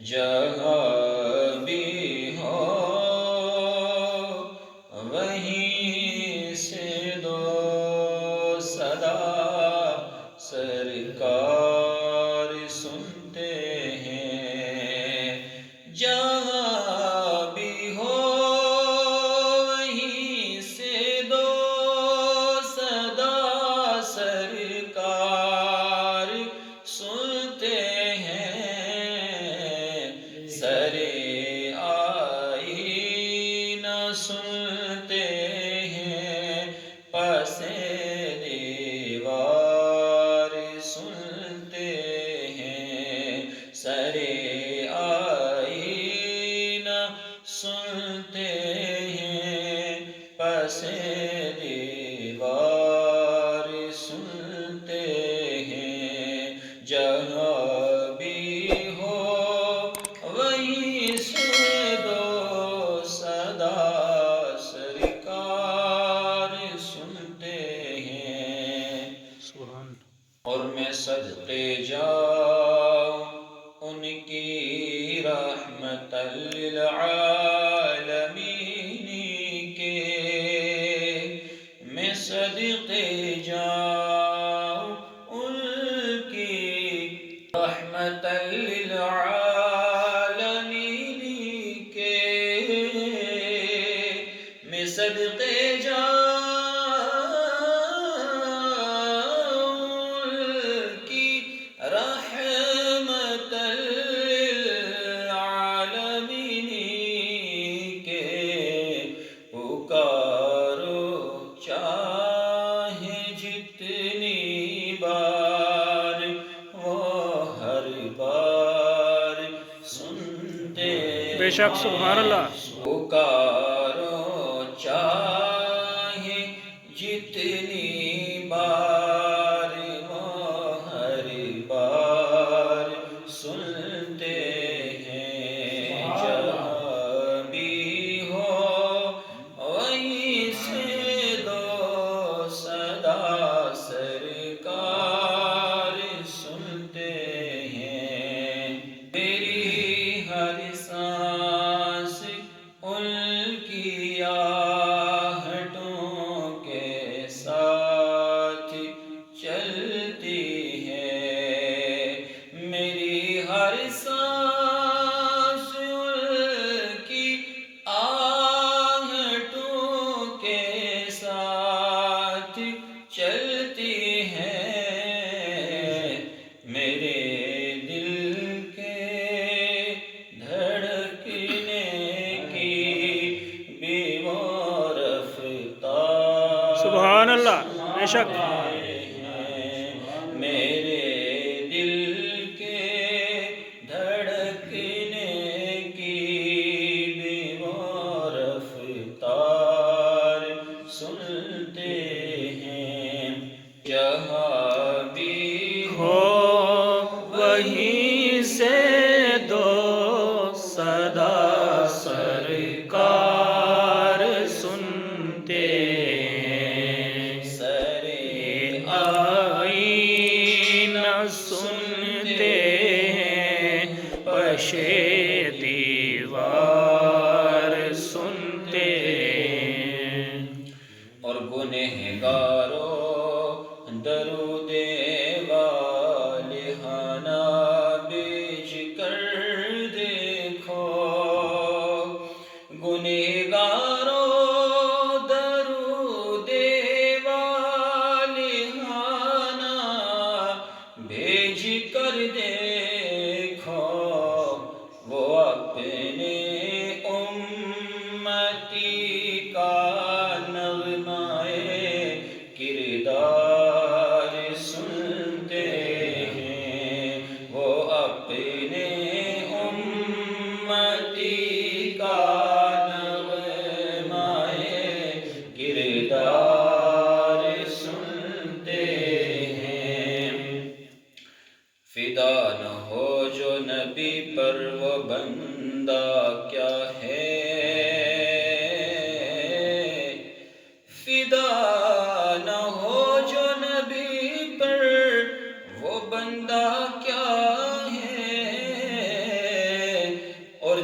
جہاں بھی ہو وہیں سے دو صدا سرکار سنتے ہیں، جہاں بھی ہو وہیں سے دو صدا سرکار سنتے ہیں، سرے آئینہ سنتے ہیں، پس دیوار سنتے ہیں، سرے آئینہ سنتے ہیں، پس دیوار سنتے ہیں، جہاں بھی ہو وہیں سے دو صدا سرکار سنتے ہیں۔ سبحان اللہ۔ اور میں صدقے جاؤں ان کی رحمت للعالمین کے، میں صدقے جاؤں ان کی رحمت للعالمین کے، میں صدقے جاؤں ان کی رحمت للعالمین کے، پکارو چاہے جتنی بار وہ ہر بار سنتے ہیں، بے شک سبحان اللہ۔ پکارو چاہے جتنی بار وہ ہر بار سنتے ہیں، جہاں بھی ہو وہیں سے دو صدا سرکار سنتے ہیں، میری ہر سانس ان کی آہٹوں کے ساتھ چلتی ہے، میری ہر سانس ان کی آہٹوں کے ساتھ چلتی ہے، میرے دل کے دھڑکنے کی بھی وہ رفتار سبحان اللہ، بے شک۔ میرے دل کے دھڑکنے کی بھی وہ رفتار سنتے ہیں، جہاں بھی ہو وہیں سے دو صدا سرکار سنتے ہیں، سرے آئینہ سنتے ہیں، پش دیوار سنتے ہیں، اور گنہگارو درود والہانہ بیچ کر دیکھو، گنہگارو درود والہانہ بھیج کر دیکھو، وہ اپنے امتی کا نغمۂ کردار سنتے ہیں، وہ اپنے امتی کا نغمۂ کردار سنتے ہیں، فدا نہ ہو جو نبی پر وہ بندہ کیا ہے، فدا نہ ہو جو نبی پر وہ بندہ کیا ہے،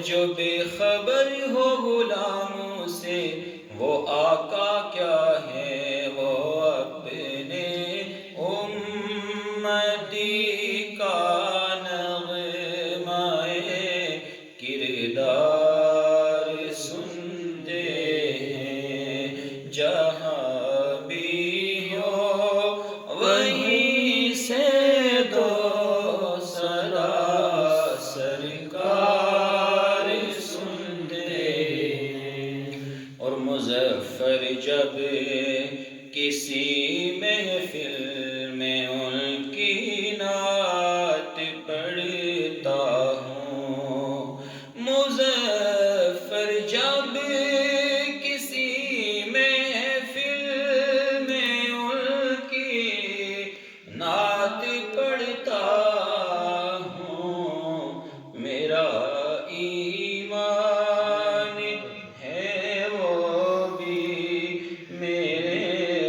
جو بے خبر ہو غلاموں سے وہ آقا کیا ہے، وہ اپنے امتی کا نغمہ کردار سنتے ہیں، جہاں بھی ہو وہیں سے دو صدا سرکار سنتے ہیں۔ اور مظفر جب کسی محفل میں ان کی نعت پڑھتا ہوں، مظفر جب کسی محفل میں ان کی نعت پڑھتا ہوں، میرا ایمان ہے وہ بھی میرے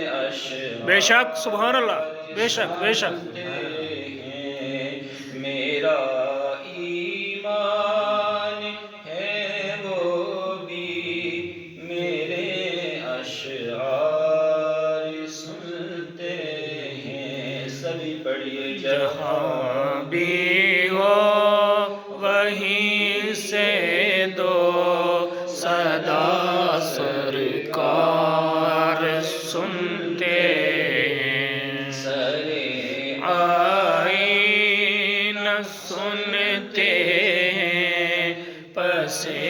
اشعار بے شک، سبحان اللہ، بے شک بے شک۔ میرا ایمان ہے وہ بھی میرے اشعار سنتے ہیں۔ سبھی پڑھیے جہاں بھی ہو وہیں سے دو صدا سرکار سنتے ہیں، سرے آئین سنتے ہیں، پسے